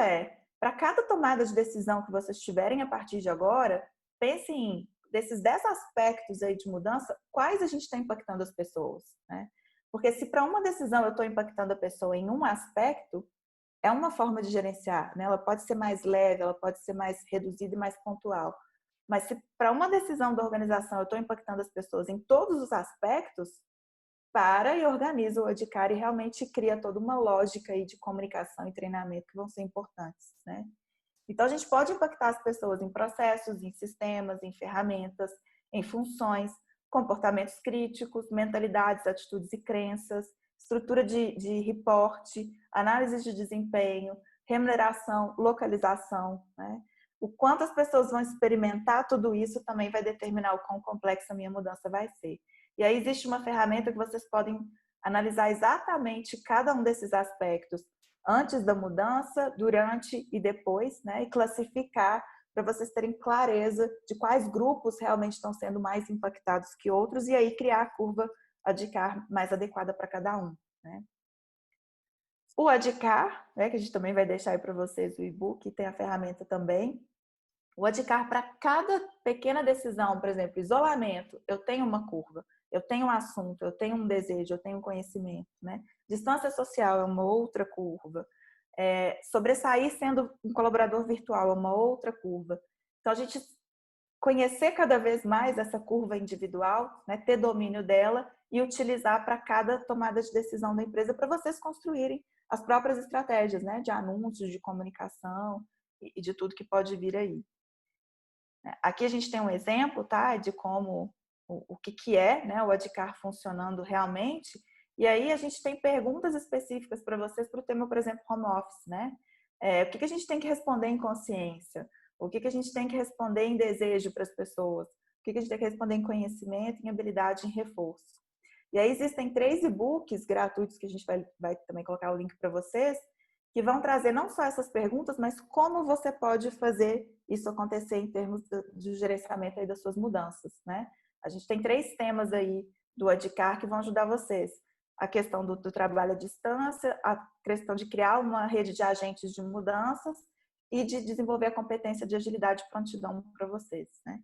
Speaker 2: para cada tomada de decisão que vocês tiverem a partir de agora, pense em, desses 10 aspectos aí de mudança, quais a gente está impactando as pessoas, né? Porque se para uma decisão eu estou impactando a pessoa em um aspecto, é uma forma de gerenciar, né? Ela pode ser mais leve, ela pode ser mais reduzida e mais pontual. Mas se para uma decisão da organização eu estou impactando as pessoas em todos os aspectos, para e organiza o Adcar e realmente cria toda uma lógica aí de comunicação e treinamento que vão ser importantes, né? Então, a gente pode impactar as pessoas em processos, em sistemas, em ferramentas, em funções, comportamentos críticos, mentalidades, atitudes e crenças, estrutura de reporte, análise de desempenho, remuneração, localização, né? O quanto as pessoas vão experimentar tudo isso também vai determinar o quão complexa a minha mudança vai ser. E aí existe uma ferramenta que vocês podem analisar exatamente cada um desses aspectos antes da mudança, durante e depois, né? E classificar para vocês terem clareza de quais grupos realmente estão sendo mais impactados que outros e aí criar a curva ADKAR mais adequada para cada um, né? O ADKAR, né, que a gente também vai deixar aí para vocês o e-book, tem a ferramenta também. O ADKAR, para cada pequena decisão, por exemplo, isolamento, eu tenho uma curva, eu tenho um assunto, eu tenho um desejo, eu tenho um conhecimento, né? Distância social é uma outra curva. Sobressair sendo um colaborador virtual é uma outra curva. Então, a gente conhecer cada vez mais essa curva individual, né? Ter domínio dela e utilizar para cada tomada de decisão da empresa para vocês construírem as próprias estratégias, né? De anúncios, de comunicação e de tudo que pode vir aí. Aqui a gente tem um exemplo, tá, de como o que é, né, o ADKAR funcionando realmente. E aí a gente tem perguntas específicas para vocês para o tema, por exemplo, home office, né? O que a gente tem que responder em consciência? O que a gente tem que responder em desejo para as pessoas? O que a gente tem que responder em conhecimento, em habilidade, em reforço? E aí existem 3 e-books gratuitos que a gente vai também colocar o link para vocês, que vão trazer não só essas perguntas, mas como você pode fazer isso acontecer em termos de gerenciamento aí das suas mudanças, né? A gente tem 3 temas aí do Adcar que vão ajudar vocês. A questão do trabalho à distância, a questão de criar uma rede de agentes de mudanças e de desenvolver a competência de agilidade e prontidão para vocês, né?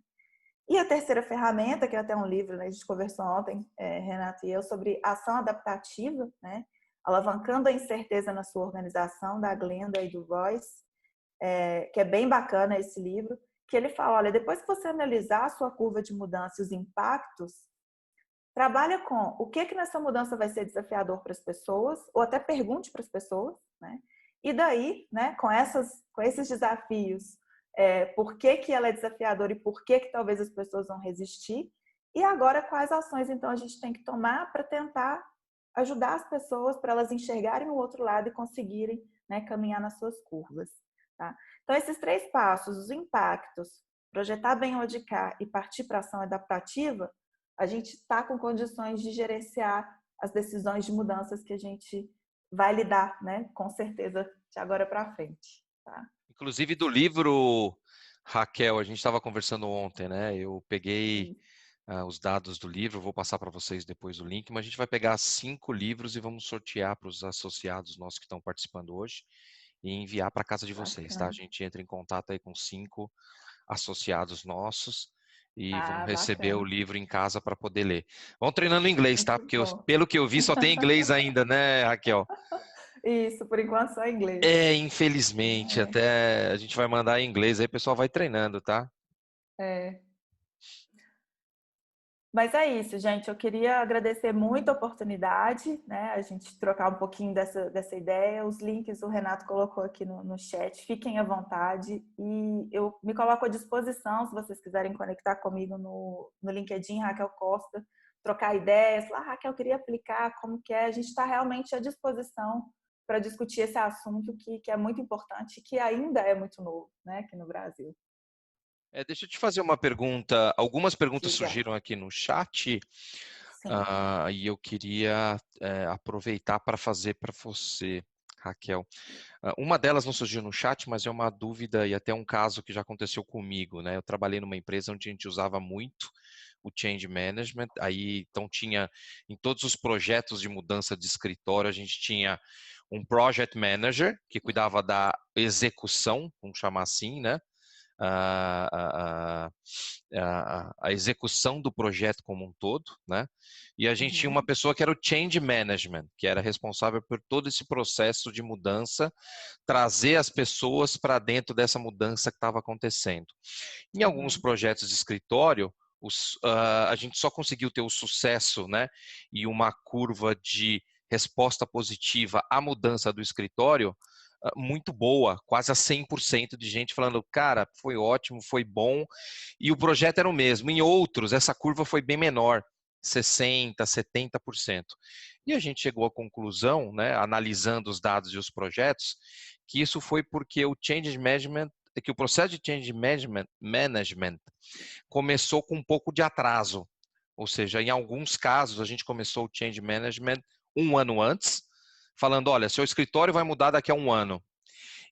Speaker 2: E a terceira ferramenta, que é até um livro, né, a gente conversou ontem, Renato e eu, sobre ação adaptativa, né? Alavancando a incerteza na sua organização, da Glenda e do Royce, que é bem bacana esse livro, que ele fala, olha, depois que você analisar a sua curva de mudança e os impactos, trabalha com o que nessa mudança vai ser desafiador para as pessoas, ou até pergunte para as pessoas, né? E daí, né, com esses desafios, por que ela é desafiadora e por que talvez as pessoas vão resistir, e agora quais ações então a gente tem que tomar para tentar ajudar as pessoas, para elas enxergarem o outro lado e conseguirem, né, caminhar nas suas curvas. Tá? Então, esses 3 passos, os impactos, projetar bem o ODK e partir para a ação adaptativa, a gente está com condições de gerenciar as decisões de mudanças que a gente vai lidar, né? Com certeza, de agora para frente. Tá?
Speaker 1: Inclusive do livro, Raquel, a gente estava conversando ontem, né? Eu peguei os dados do livro, vou passar para vocês depois o link, mas a gente vai pegar 5 livros e vamos sortear para os associados nossos que estão participando hoje e enviar para a casa de vocês, tá? A gente entra em contato aí com 5 associados nossos e vão receber o
Speaker 2: Bacana.
Speaker 1: livro em casa para poder ler. Vão treinando inglês, tá?
Speaker 2: Muito
Speaker 1: Porque
Speaker 2: bom.
Speaker 1: pelo que eu vi só tem inglês ainda, né, Raquel?
Speaker 2: Isso, por enquanto só inglês.
Speaker 1: Infelizmente, até a gente vai mandar em inglês aí, o pessoal vai treinando, tá?
Speaker 2: É. Mas é isso, gente. Eu queria agradecer muito a oportunidade, né? A gente trocar um pouquinho dessa ideia. Os links o Renato colocou aqui no chat. Fiquem à vontade. E eu me coloco à disposição, se vocês quiserem conectar comigo no LinkedIn, Raquel Costa, trocar ideias. Lá, Raquel, eu queria aplicar, como que é? A gente está realmente à disposição para discutir esse assunto que é muito importante e que ainda é muito novo, né? Aqui no Brasil.
Speaker 1: Deixa eu te fazer uma pergunta. Algumas perguntas
Speaker 2: Diga.
Speaker 1: surgiram aqui no chat,
Speaker 2: Sim.
Speaker 1: e eu queria aproveitar para fazer para você, Raquel. Uma delas não surgiu no chat, mas é uma dúvida e até um caso que já aconteceu comigo, né? Eu trabalhei numa empresa onde a gente usava muito o change management, aí então tinha em todos os projetos de mudança de escritório, a gente tinha um project manager que cuidava da execução, vamos chamar assim, né? a, a execução do projeto como um todo, né? E a gente tinha uma pessoa que era o change management, que era responsável por todo esse processo de mudança, trazer as pessoas para dentro dessa mudança que estava acontecendo. Em alguns projetos de escritório, a gente só conseguiu ter o sucesso, né, e uma curva de resposta positiva à mudança do escritório muito boa, quase a 100% de gente falando, cara, foi ótimo, foi bom, e o projeto era o mesmo. Em outros, essa curva foi bem menor, 60%, 70%. E a gente chegou à conclusão, né, analisando os dados e os projetos, que isso foi porque o change management, que o processo de change management começou com um pouco de atraso. Ou seja, em alguns casos, a gente começou o change management um ano antes, falando, olha, seu escritório vai mudar daqui a um ano.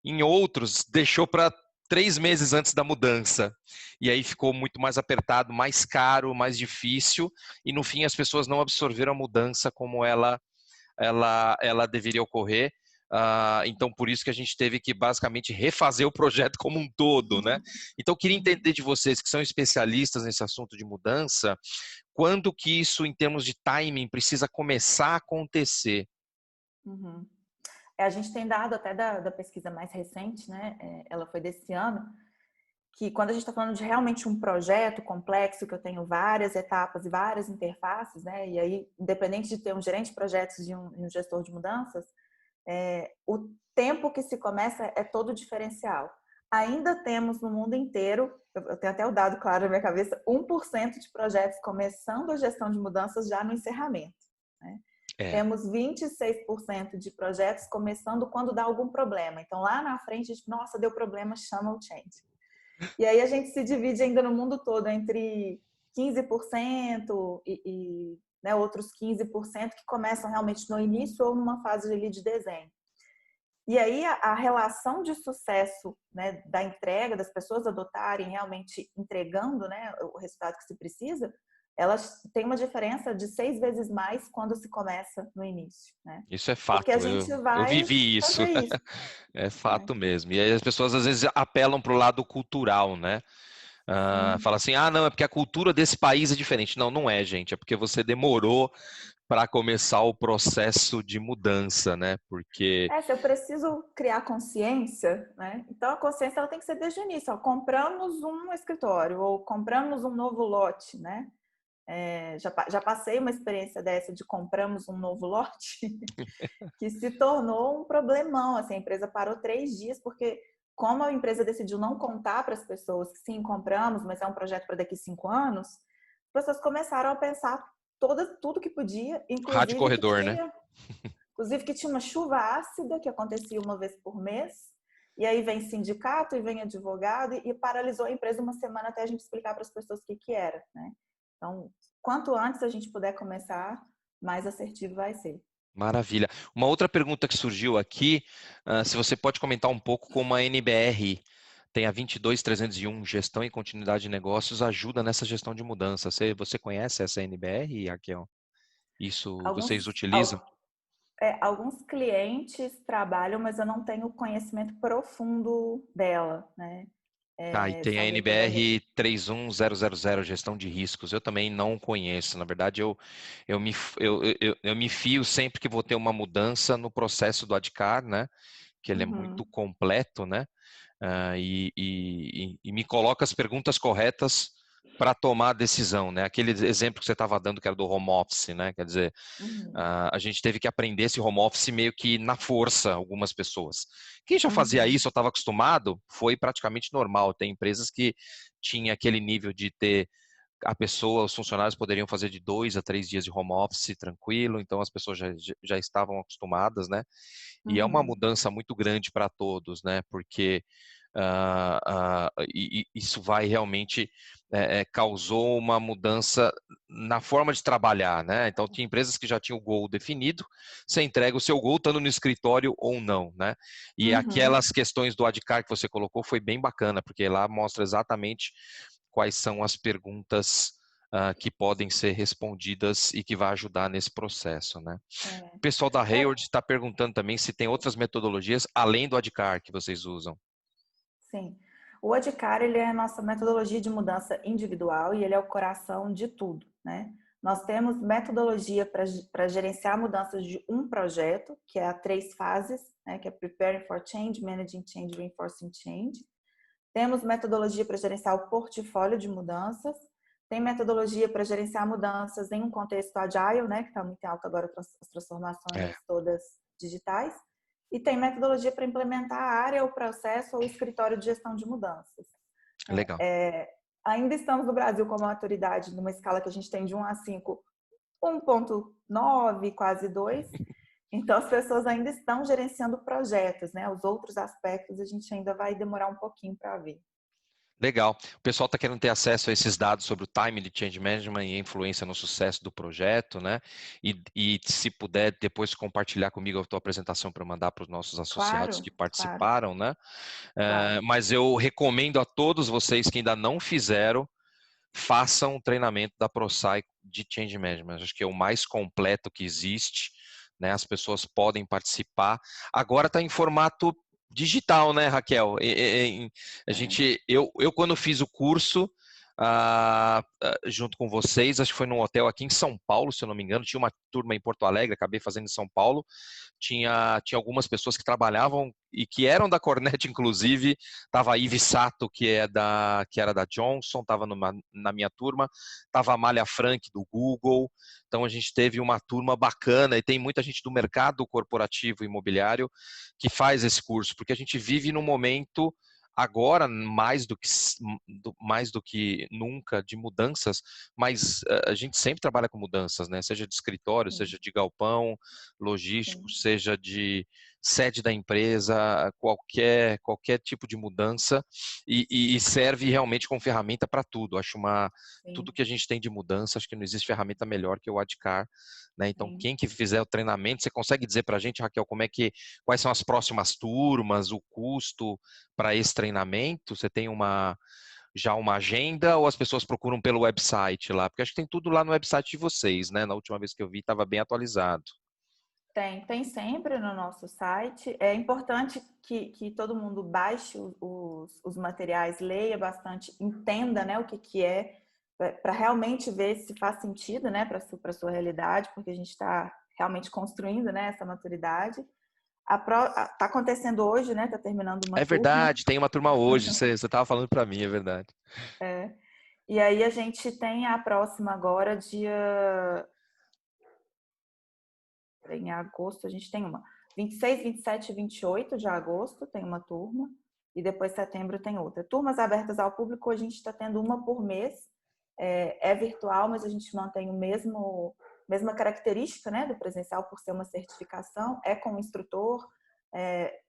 Speaker 1: Em outros, deixou para 3 meses antes da mudança. E aí ficou muito mais apertado, mais caro, mais difícil. E no fim, as pessoas não absorveram a mudança como ela deveria ocorrer. Então, por isso que a gente teve que basicamente refazer o projeto como um todo, né? Então, eu queria entender de vocês que são especialistas nesse assunto de mudança, quando que isso, em termos de timing, precisa começar a acontecer?
Speaker 2: A gente tem dado até da pesquisa mais recente, né? Ela foi desse ano, que quando a gente está falando de realmente um projeto complexo, que eu tenho várias etapas e várias interfaces, né? E aí, independente de ter um gerente de projetos e um gestor de mudanças, o tempo que se começa é todo diferencial. Ainda temos no mundo inteiro, eu tenho até o dado claro na minha cabeça, 1% de projetos começando a gestão de mudanças já no encerramento, né?
Speaker 1: É.
Speaker 2: temos 26% de projetos começando quando dá algum problema. Então, lá na frente, a gente, nossa, deu problema, chama o change. E aí a gente se divide ainda no mundo todo entre 15% né, outros 15% que começam realmente no início ou numa fase ali de desenho. E aí a relação de sucesso, né, da entrega, das pessoas adotarem, realmente entregando, né, o resultado que se precisa, elas têm uma diferença de 6 vezes mais quando se começa no início, né?
Speaker 1: Isso é
Speaker 2: Porque a
Speaker 1: fato,
Speaker 2: gente
Speaker 1: eu
Speaker 2: vai
Speaker 1: vivi isso,
Speaker 2: fazer isso,
Speaker 1: é
Speaker 2: né?
Speaker 1: fato mesmo. E aí as pessoas às vezes apelam para o lado cultural, né?
Speaker 2: Sim.
Speaker 1: Fala assim, ah, não, é porque a cultura desse país é diferente. Não, não é, gente, é porque você demorou para começar o processo de mudança, né? Porque
Speaker 2: Se eu preciso criar consciência, né? Então a consciência ela tem que ser desde o início. Ó, compramos um escritório ou compramos um novo lote, né? Já passei uma experiência dessa de compramos um novo lote que se tornou um problemão. Assim, a empresa parou 3 dias porque como a empresa decidiu não contar para as pessoas que sim, compramos, mas é um projeto para daqui 5 anos, as pessoas começaram a pensar tudo que podia,
Speaker 1: rádio corredor, né?
Speaker 2: inclusive que tinha uma chuva ácida que acontecia uma vez por mês, e aí vem sindicato e vem advogado e paralisou a empresa uma semana até a gente explicar para as pessoas o que era, né? Então, quanto antes a gente puder começar, mais assertivo vai ser.
Speaker 1: Maravilha. Uma outra pergunta que surgiu aqui, se você pode comentar um pouco como a NBR tem a 22301, Gestão e Continuidade de Negócios, ajuda nessa gestão de mudança. Você conhece essa NBR, Raquel? Isso
Speaker 2: Alguns,
Speaker 1: vocês utilizam?
Speaker 2: alguns clientes trabalham, mas eu não tenho conhecimento profundo dela, né?
Speaker 1: Ah, e tem a
Speaker 2: Saber toda.
Speaker 1: NBR 31000, Gestão de Riscos. Eu também não conheço. Na verdade, eu me fio sempre que vou ter uma mudança no processo do ADCAR, né? Que ele é muito
Speaker 2: Uhum,
Speaker 1: completo, né? E me coloca as perguntas corretas para tomar a decisão, né? Aquele exemplo que você estava dando que era do home office, né? Quer dizer,
Speaker 2: uhum,
Speaker 1: a gente teve que aprender esse home office meio que na força, algumas pessoas. Quem já fazia
Speaker 2: uhum,
Speaker 1: isso, ou estava acostumado, foi praticamente normal. Tem empresas que tinha aquele nível de ter a pessoa, os funcionários poderiam fazer de 2 a 3 dias de home office tranquilo, então as pessoas já estavam acostumadas, né? E é uma
Speaker 2: uhum.
Speaker 1: mudança muito grande para todos, né? Porque isso vai realmente causou uma mudança na forma de trabalhar, né? Então tinha empresas que já tinham o goal definido, você entrega o seu goal estando no escritório ou não, né? E
Speaker 2: Uhum.
Speaker 1: aquelas questões do ADCAR que você colocou foi bem bacana, porque lá mostra exatamente quais são as perguntas que podem ser respondidas e que vai ajudar nesse processo, né? O pessoal da
Speaker 2: É,
Speaker 1: Hayward está perguntando também se tem outras metodologias além do ADCAR que vocês usam.
Speaker 2: sim. O ODCAR, ele é a nossa metodologia de mudança individual e ele é o coração de tudo, né? Nós temos metodologia para gerenciar mudanças de um projeto, que é a 3 fases, né? Que é Preparing for Change, Managing Change, Reinforcing Change. Temos metodologia para gerenciar o portfólio de mudanças. Tem metodologia para gerenciar mudanças em um contexto agile, né? Que está muito alto agora as
Speaker 1: É,
Speaker 2: transformações todas digitais. E tem metodologia para implementar a área, o processo ou o escritório de gestão de mudanças.
Speaker 1: legal.
Speaker 2: Ainda estamos no Brasil com uma maturidade numa escala que a gente tem de 1 a 5, 1,9, quase 2. Então, as pessoas ainda estão gerenciando projetos, né? Os outros aspectos a gente ainda vai demorar um pouquinho para ver.
Speaker 1: Legal. O pessoal está querendo ter acesso a esses dados sobre o time de change management e a influência no sucesso do projeto, né? E se puder depois compartilhar comigo a tua apresentação para mandar para os nossos associados que
Speaker 2: Claro, claro,
Speaker 1: participaram, né?
Speaker 2: claro.
Speaker 1: Mas eu recomendo a todos vocês que ainda não fizeram, façam um treinamento da ProSci de change management. Acho que é o mais completo que existe, né? As pessoas podem participar. Agora está em formato digital, né, Raquel? A
Speaker 2: É.
Speaker 1: gente, eu quando fiz o curso junto com vocês, acho que foi num hotel aqui em São Paulo, se eu não me engano, tinha uma turma em Porto Alegre, acabei fazendo em São Paulo, tinha algumas pessoas que trabalhavam e que eram da Cornet, inclusive, estava a Ive Sato, que era da Johnson, estava na minha turma, estava a Amália Frank, do Google, então a gente teve uma turma bacana e tem muita gente do mercado corporativo imobiliário que faz esse curso, porque a gente vive num momento agora mais do que nunca de mudanças, mas a gente sempre trabalha com mudanças, né? Seja de escritório,
Speaker 2: Sim,
Speaker 1: seja de galpão, logístico,
Speaker 2: sim,
Speaker 1: seja de sede da empresa, qualquer tipo de mudança e serve realmente como ferramenta para tudo. Tudo
Speaker 2: sim,
Speaker 1: que a gente tem de mudança, acho que não existe ferramenta melhor que o Adcar, né? Então,
Speaker 2: sim.
Speaker 1: quem que fizer o treinamento, você consegue dizer para a gente, Raquel, quais são as próximas turmas, o custo para esse treinamento? Você tem já uma agenda ou as pessoas procuram pelo website lá? Porque acho que tem tudo lá no website de vocês, né? Na última vez que eu vi, estava bem atualizado.
Speaker 2: Tem sempre no nosso site. É importante que todo mundo baixe os materiais, leia bastante, entenda, né, o que é, para realmente ver se faz sentido, né, para a sua realidade, porque a gente está realmente construindo, né, essa maturidade. Tá acontecendo hoje, né, tá terminando uma
Speaker 1: É
Speaker 2: turma.
Speaker 1: verdade, tem uma turma hoje, você estava falando para mim, é verdade.
Speaker 2: É, e aí a gente tem a próxima agora, em agosto, a gente tem uma. 26, 27 e 28 de agosto tem uma turma. E depois setembro tem outra. Turmas abertas ao público, a gente está tendo uma por mês. É virtual, mas a gente mantém mesma característica, né, do presencial por ser uma certificação. É com o instrutor,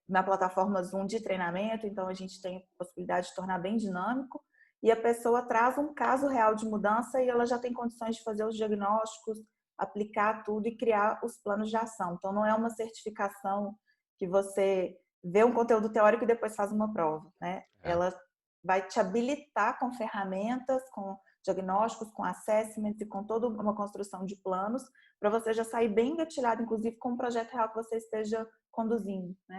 Speaker 2: na plataforma Zoom de treinamento. Então, a gente tem a possibilidade de tornar bem dinâmico. E a pessoa traz um caso real de mudança e ela já tem condições de fazer os diagnósticos, aplicar tudo e criar os planos de ação. Então, não é uma certificação que você vê um conteúdo teórico e depois faz uma prova, né?
Speaker 1: É.
Speaker 2: Ela vai te habilitar com ferramentas, com diagnósticos, com assessments e com toda uma construção de planos para você já sair bem engatilhado, inclusive com o projeto real que você esteja conduzindo, né?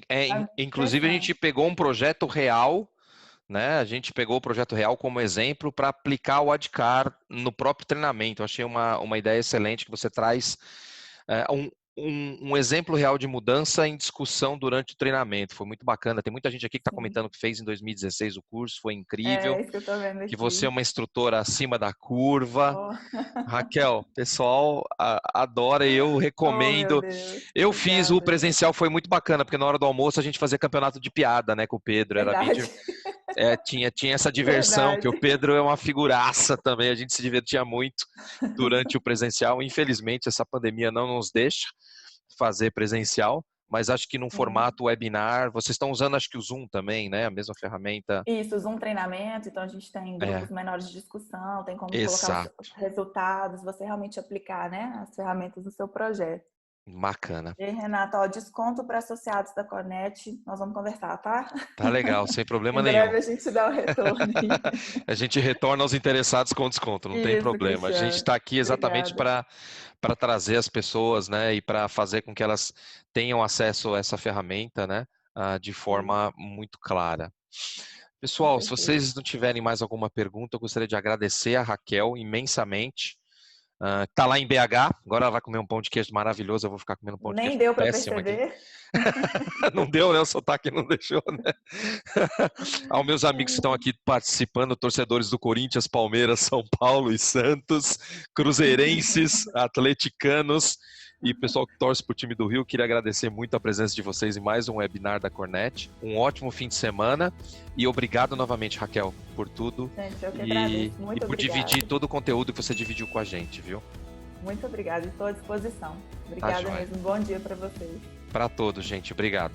Speaker 2: É
Speaker 1: Inclusive, a gente
Speaker 2: interessante.
Speaker 1: pegou um projeto real, né? A gente pegou o projeto real como exemplo para aplicar o Adcar no próprio treinamento. Eu achei uma ideia excelente que você traz um exemplo real de mudança em discussão durante o treinamento. Foi muito bacana. Tem muita gente aqui que está
Speaker 2: Sim.
Speaker 1: comentando que fez em 2016 o curso, foi incrível.
Speaker 2: É isso que eu estou vendo
Speaker 1: Que você é
Speaker 2: aqui.
Speaker 1: uma instrutora acima da curva.
Speaker 2: Oh,
Speaker 1: Raquel, pessoal adora e eu
Speaker 2: oh meu
Speaker 1: recomendo.
Speaker 2: Deus.
Speaker 1: Eu fiz o
Speaker 2: Obrigada,
Speaker 1: presencial,
Speaker 2: gente.
Speaker 1: foi muito bacana, porque na hora do almoço a gente fazia campeonato de piada, né, com o Pedro. Era bem,
Speaker 2: Verdade.
Speaker 1: tinha essa diversão, que o
Speaker 2: Verdade.
Speaker 1: Pedro é uma figuraça também, a gente se divertia muito durante o presencial. Infelizmente, essa pandemia não nos deixa fazer presencial, mas acho que num
Speaker 2: Sim.
Speaker 1: formato webinar, vocês estão usando acho que o Zoom também, né? A mesma ferramenta.
Speaker 2: Isso, Zoom treinamento, então a gente tem
Speaker 1: É,
Speaker 2: grupos menores de discussão, tem como colocar os
Speaker 1: exato.
Speaker 2: resultados, você realmente aplicar, né, as ferramentas no seu projeto.
Speaker 1: Bacana.
Speaker 2: E aí, Renata, ó, desconto para associados da Cornet, nós vamos conversar, tá?
Speaker 1: Tá legal, sem problema
Speaker 2: Em
Speaker 1: nenhum.
Speaker 2: breve a gente dá o retorno aí.
Speaker 1: A gente retorna aos interessados com desconto, não tem
Speaker 2: Isso,
Speaker 1: problema. A gente
Speaker 2: Cristiano.
Speaker 1: está aqui exatamente
Speaker 2: Obrigada.
Speaker 1: para trazer as pessoas, né, e para fazer com que elas tenham acesso a essa ferramenta, né, de
Speaker 2: Isso,
Speaker 1: forma muito clara.
Speaker 2: com
Speaker 1: Pessoal, se
Speaker 2: certeza.
Speaker 1: vocês não tiverem mais alguma pergunta, eu gostaria de agradecer a Raquel imensamente. Tá lá em BH, agora ela vai comer um pão de queijo maravilhoso, eu vou ficar comendo um pão de
Speaker 2: Nem
Speaker 1: queijo
Speaker 2: deu para
Speaker 1: péssimo aqui.
Speaker 2: perceber.
Speaker 1: Não deu, né? O sotaque não deixou, né? Aos meus amigos que estão aqui participando, torcedores do Corinthians, Palmeiras, São Paulo e Santos, cruzeirenses, atleticanos e pessoal que torce para o time do Rio, queria agradecer muito a presença de vocês em mais um webinar da Cornet. Um ótimo fim de semana e obrigado novamente, Raquel, por tudo
Speaker 2: Gente, eu que
Speaker 1: e
Speaker 2: agradeço. Muito
Speaker 1: por dividir
Speaker 2: obrigada.
Speaker 1: todo o conteúdo que você dividiu com a gente, viu?
Speaker 2: Muito obrigada. Estou à disposição.
Speaker 1: Tá
Speaker 2: Obrigada
Speaker 1: joia.
Speaker 2: mesmo. Bom dia para vocês.
Speaker 1: Para todos, gente. Obrigado.